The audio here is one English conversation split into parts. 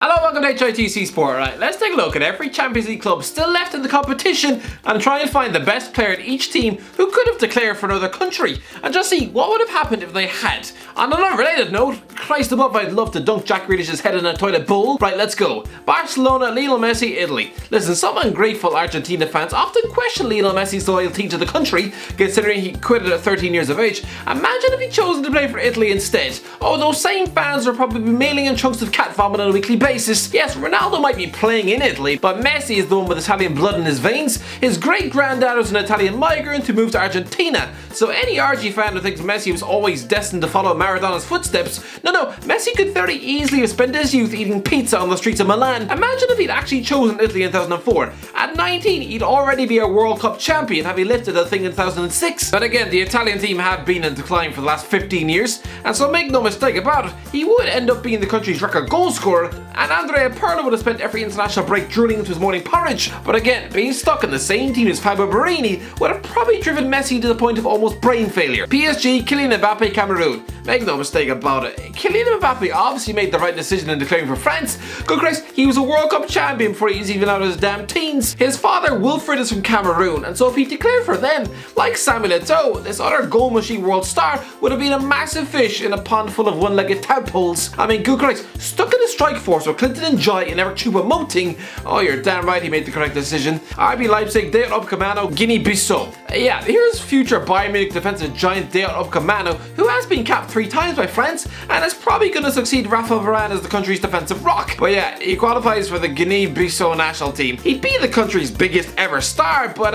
Hello, welcome to HITC Sport. Right, let's take a look at every Champions League club still left in the competition and try and find the best player in each team who could have declared for another country and just see what would have happened if they had. On an unrelated note, Christ above, I'd love to dunk Jack Grealish's head in a toilet bowl. Right, let's go. Barcelona, Lionel Messi, Italy. Listen, some ungrateful Argentina fans often question Lionel Messi's loyalty to the country, considering he quit at 13 years of age. Imagine if he'd chosen to play for Italy instead. Oh, those same fans are probably mailing in chunks of cat vomit on a weekly basis. Yes, Ronaldo might be playing in Italy, but Messi is the one with Italian blood in his veins. His great-granddad was an Italian migrant who moved to Argentina. So any RG fan who thinks Messi was always destined to follow Maradona's footsteps, no, Messi could very easily have spent his youth eating pizza on the streets of Milan. Imagine if he'd actually chosen Italy in 2004. At 19, he'd already be a World Cup champion, having lifted the thing in 2006. But again, the Italian team have been in decline for the last 15 years, and so make no mistake about it, he would end up being the country's record goal scorer, and Andrea would have spent every international break drooling into his morning porridge. But again, being stuck in the same team as Fabio Borini would have probably driven Messi to the point of almost brain failure. PSG, Kylian Mbappe, Cameroon. Make no mistake about it, Kylian Mbappe obviously made the right decision in declaring for France. Good Christ, he was a World Cup champion before he was even out of his damn teens. His father Wilfred is from Cameroon, and so if he declared for them, like Samuel Eto'o, this other goal machine world star would have been a massive fish in a pond full of one-legged tadpoles. I mean, good Christ, stuck in the strike force with Clinton and Joy and never Choupo-Moting. Oh, you're damn right he made the correct decision. RB Leipzig, DAYOT UPACEMANO, Guinea-Bissau. Yeah, here's future Bayern Munich defensive giant DAYOT UPACEMANO, who has been capped 3 times by France and is probably going to succeed Rafa Varane as the country's defensive rock. But yeah, he qualifies for the Guinea-Bissau national team. He'd be the country's biggest ever star, but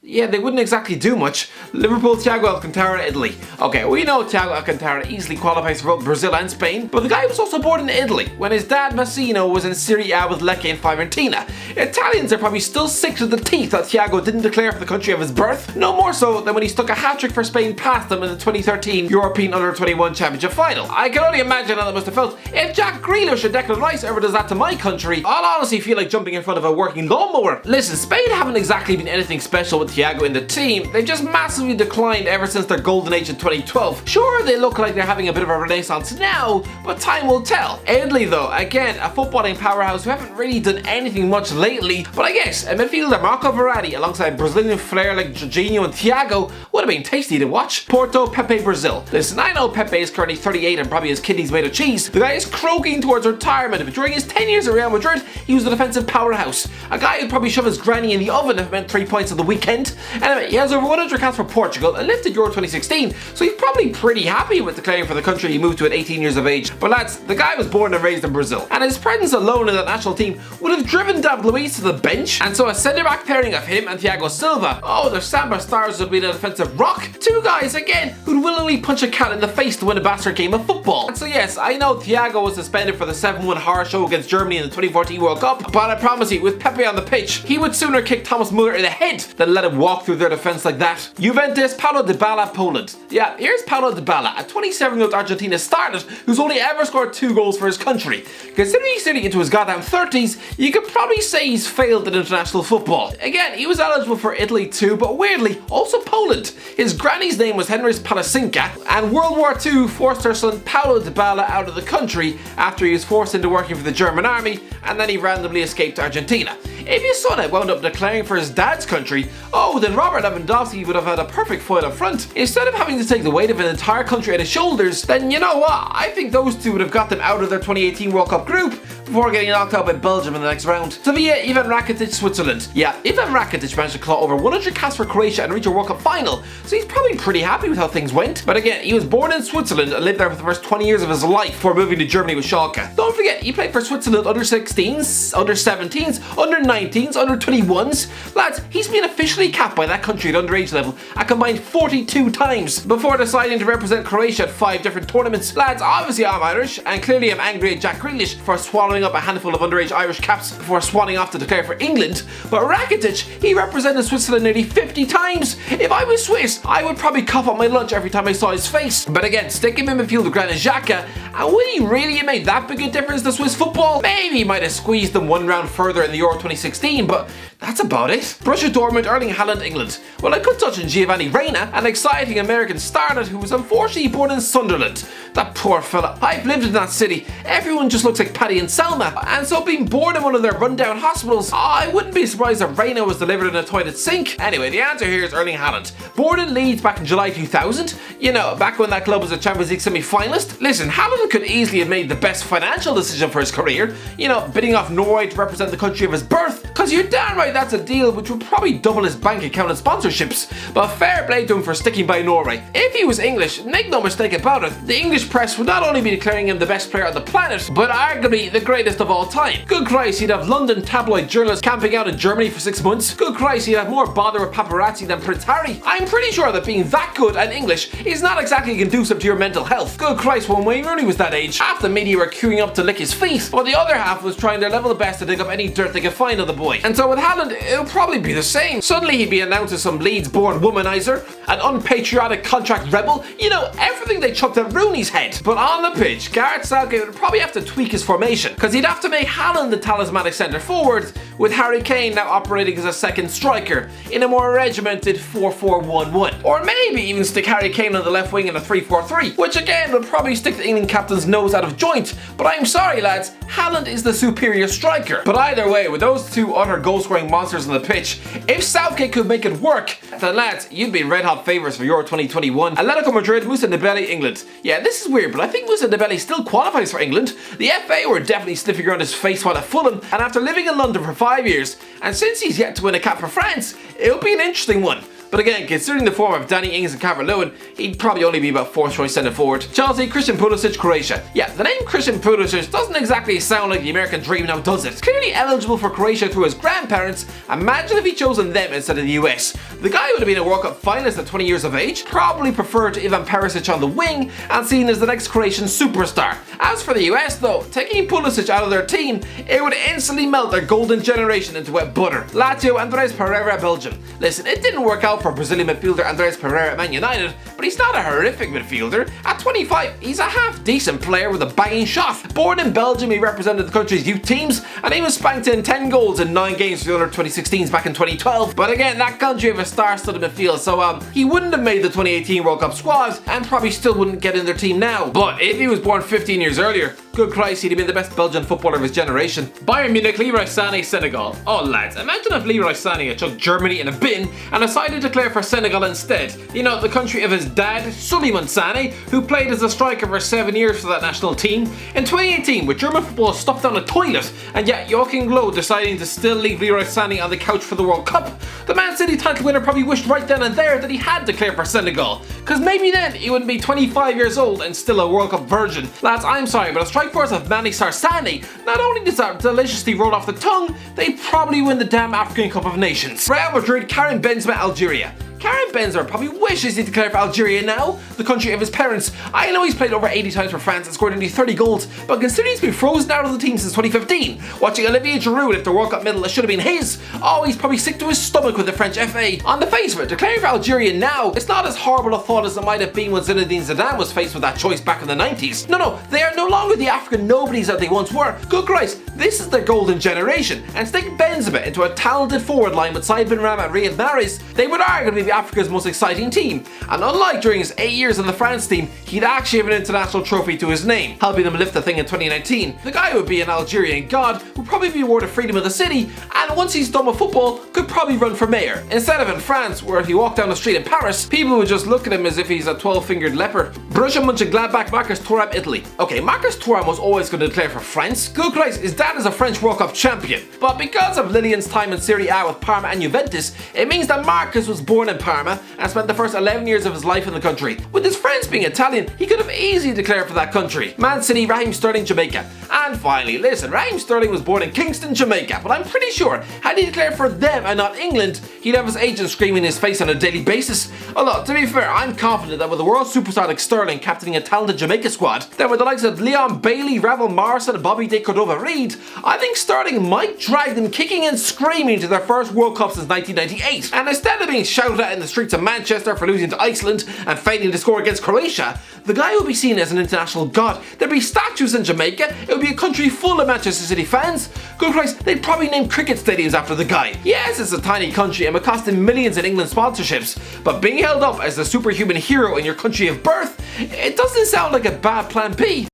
yeah, they wouldn't exactly do much. Liverpool, THIAGO, ALCANTARA, Italy. Okay, we know THIAGO Alcantara easily qualifies for both Brazil and Spain, but the guy was also born in Italy when his dad Massino was in Serie A with Lecce and Fiorentina. Italians are probably still sick to the teeth that THIAGO didn't declare for the country of his birth, no more so than when he stuck a hat-trick for Spain past them in the 2013 European Under-21 Championship final. I can only imagine how that must have felt. If Jack Grealish or Declan Rice ever does that to my country, I'll honestly feel like jumping in front of a working lawnmower. Listen, Spain haven't exactly been anything special with THIAGO in the team. They've just massively declined ever since their golden age in 2012. Sure, they look like they're having a bit of a renaissance now, but time will tell. Italy though, again, a footballing powerhouse who haven't really done anything much lately, but I guess a midfielder Marco Verratti alongside Brazilian flair like Jorginho and THIAGO would have been tasty to watch. Porto, Pepe, Brazil. Listen, I know Pepe is currently 38 and probably his kidneys made of cheese. The guy is croaking towards retirement, but during his 10 years at Real Madrid, he was a defensive powerhouse. A guy who'd probably shove his granny in the oven if it meant 3 points on the weekend. Anyway, he has over 100 caps for Portugal and lifted Euro 2016, so he's probably pretty happy with declaring for the country he moved to at 18 years of age. But lads, the guy was born and raised in Brazil, and his presence alone in that national team would have driven David Luiz to the bench, and so a centre-back pairing of him and Thiago Silva, oh, their Samba stars would be a defensive rock. 2 guys, again, who'd willingly punch a cat in the face to win a bastard game of football. And so yes, I know Thiago was suspended for the 7-1 horror show against Germany in the 2014 World Cup, but I promise you, with Pepe on the pitch, he would sooner kick Thomas Muller in the head than let him walk through their defence like that. Juventus, Paulo DYBALA, Poland. Yeah, here's Paulo DYBALA, a 27-year-old Argentina starlet who's only ever scored 2 goals for his country. Considering he's nearly into his goddamn 30s, you could probably say he's failed at international football. Again, he was eligible for Italy too, but weirdly, also Poland. His granny's name was Henry's Palacinka, and World War II forced her son Paulo DYBALA out of the country after he was forced into working for the German army, and then he randomly escaped to Argentina. If his son had wound up declaring for his dad's country, oh, then Robert Lewandowski would have had a perfect foil up front. Instead of having to take the weight of an entire country at his shoulders, then you know what, I think those two would have got them out of their 2018 World Cup group before getting knocked out by Belgium in the next round. Sevilla, Ivan Rakitic, Switzerland. Yeah, Ivan Rakitic managed to claw over 100 caps for Croatia and reach a World Cup final, so he's probably pretty happy with how things went. But again, he was born in Switzerland and lived there for the first 20 years of his life before moving to Germany with Schalke. Don't forget, he played for Switzerland under 16s, under 17s, under 19s, under 21s. Lads, he's been officially capped by that country at underage level a combined 42 times before deciding to represent Croatia at 5 different tournaments. Lads, obviously I'm Irish, and clearly I'm angry at Jack Grealish for swallowing up a handful of underage Irish caps before swanning off to declare for England, but Rakitic, he represented Switzerland nearly 50 times. If I was Swiss, I would probably cough on my lunch every time I saw his face. But again, stick him in midfield with Granit Xhaka, and would he really have made that big a difference to Swiss football? Maybe he might have squeezed them 1 round further in the Euro 2016 2016, but that's about it. Borussia Dortmund, Erling Haaland, England. Well, I could touch on Giovanni Reina, an exciting American starlet who was unfortunately born in Sunderland. That poor fella. I've lived in that city. Everyone just looks like Paddy and Selma, and so being born in one of their rundown hospitals, I wouldn't be surprised if Reina was delivered in a toilet sink. Anyway, the answer here is Erling Haaland. Born in Leeds back in July 2000, you know, back when that club was a Champions League semi-finalist. Listen, Haaland could easily have made the best financial decision for his career, you know, bidding off Norway to represent the country of his birth, because you're damn right that's a deal which would probably double his bank account and sponsorships. But fair play to him for sticking by Norway. If he was English, make no mistake about it, the English press would not only be declaring him the best player on the planet, but arguably the greatest of all time. Good Christ, he'd have London tabloid journalists camping out in Germany for 6 months. Good Christ, he'd have more bother with paparazzi than Prince Harry. I'm pretty sure that being that good and English is not exactly conducive to your mental health. Good Christ, when Wayne Rooney was that age, half the media were queuing up to lick his feet, while the other half was trying their level best to dig up any dirt they could find on the boy. And so with Haaland, it'll probably be the same. Suddenly he'd be announced as some Leeds-born womanizer, an unpatriotic contract rebel, you know, everything they chucked at Rooney's head. But on the pitch, Gareth Southgate would probably have to tweak his formation, because he'd have to make Haaland the talismanic centre forward, with Harry Kane now operating as a second striker in a more regimented 4-4-1-1. Or maybe even stick Harry Kane on the left wing in a 3-4-3, which again would probably stick the England captain's nose out of joint. But I'm sorry lads, Haaland is the superior striker. But either way, with those two utter goal-scoring monsters on the pitch, if Southgate could make it work, then lads, you'd be red hot favourites for Euro 2021. Atletico Madrid, Moussa Dembele, England. Yeah, this is weird, but I think Moussa Dembele still qualifies for England. The FA were definitely sniffing around his face while at Fulham, and after living in London for 5 years, and since he's yet to win a cap for France, it'll be an interesting one. But again, considering the form of Danny Ings and Calvert-Lewin, he'd probably only be about 4th choice centre forward. Chelsea, Christian Pulisic, Croatia. Yeah, the name Christian Pulisic doesn't exactly sound like the American dream now, does it? Clearly eligible for Croatia through his grandparents. Imagine if he'd chosen them instead of the US. The guy would have been a World Cup finalist at 20 years of age, probably preferred to Ivan Perisic on the wing, and seen as the next Croatian superstar. As for the US though, taking Pulisic out of their team, it would instantly melt their golden generation into wet butter. Lazio, Andreas Pereira, Belgium. Listen, it didn't work out for Brazilian midfielder Andreas Pereira at Man United, but he's not a horrific midfielder. At 25, he's a half-decent player with a banging shot. Born in Belgium, he represented the country's youth teams, and he was spanked in 10 goals in 9 games for the under 2016s back in 2012. But again, that country have a star-studded midfield, so he wouldn't have made the 2018 World Cup squad, and probably still wouldn't get in their team now. But if he was born 15 years earlier, good Christ, he'd have been the best Belgian footballer of his generation. Bayern Munich, Leroy Sané, Senegal. Oh lads, imagine if Leroy Sané had chucked Germany in a bin and decided to declare for Senegal instead. You know, the country of his dad, Souleymane Sané, who played as a striker for 7 years for that national team. In 2018, with German football stuffed down a toilet, and yet Joachim Löw deciding to still leave Leroy Sané on the couch for the World Cup, the Man City title winner probably wished right then and there that he had declared for Senegal, because maybe then he wouldn't be 25 years old and still a World Cup virgin. Lads, I'm sorry, but a strike force of Mani Sarsani, not only does that deliciously roll off the tongue, they probably win the damn African Cup of Nations. Real Madrid, Karim Benzema, Algeria. Karim Benzema probably wishes he declared for Algeria now, the country of his parents. I know he's played over 80 times for France and scored nearly 30 goals, but considering he's been frozen out of the team since 2015, watching Olivier Giroud lift the World Cup medal that should have been his, oh, he's probably sick to his stomach with the French FA. On the face of it, declaring for Algeria now, it's not as horrible a thought as it might have been when Zinedine Zidane was faced with that choice back in the 90s. No, they are no longer the African nobodies that they once were. Good Christ, this is their golden generation, and stick Benzema into a talented forward line with Saïd Benrahma and Riyad Mahrez, they would arguably be Africa's most exciting team. And unlike during his 8 years on the France team, he'd actually have an international trophy to his name, helping them lift the thing in 2019. The guy would be an Algerian god, would probably be awarded freedom of the city, and once he's done with football, could probably run for mayor. Instead of in France, where if he walked down the street in Paris, people would just look at him as if he's a 12-fingered leper. Borussia Mönchengladbach, Marcus Thuram, Italy. Okay, Marcus Thuram was always going to declare for France. Good Christ, his dad is a French World Cup champion. But because of Lilian's time in Serie A with Parma and Juventus, it means that Marcus was born in Parma and spent the first 11 years of his life in the country. With his friends being Italian, he could have easily declared for that country. Man City, Raheem Sterling, Jamaica. And finally, listen, Raheem Sterling was born in Kingston, Jamaica, but I'm pretty sure had he declared for them and not England, he'd have his agent screaming in his face on a daily basis. Although, to be fair, I'm confident that with a world superstar like Sterling captaining a talented Jamaica squad, then with the likes of Leon Bailey, Ravel Morrison and Bobby De Cordova-Reid, I think Sterling might drag them kicking and screaming to their first World Cup since 1998. And instead of being shouted at in the streets of Manchester for losing to Iceland and failing to score against Croatia, the guy will be seen as an international god. There'd be statues in Jamaica, it would be a country full of Manchester City fans. Good Christ, they'd probably name cricket stadiums after the guy. Yes, it's a tiny country and would cost him millions in England sponsorships, but being held up as the superhuman hero in your country of birth, it doesn't sound like a bad plan B.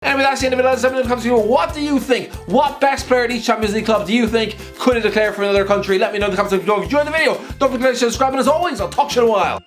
Anyway, that's the end of it. Let us know in the comments below. What do you think? What best player at each Champions League club do you think could have declared for another country? Let me know in the comments below. If you enjoyed the video, don't forget to subscribe, and as always, I'll talk to you in a while.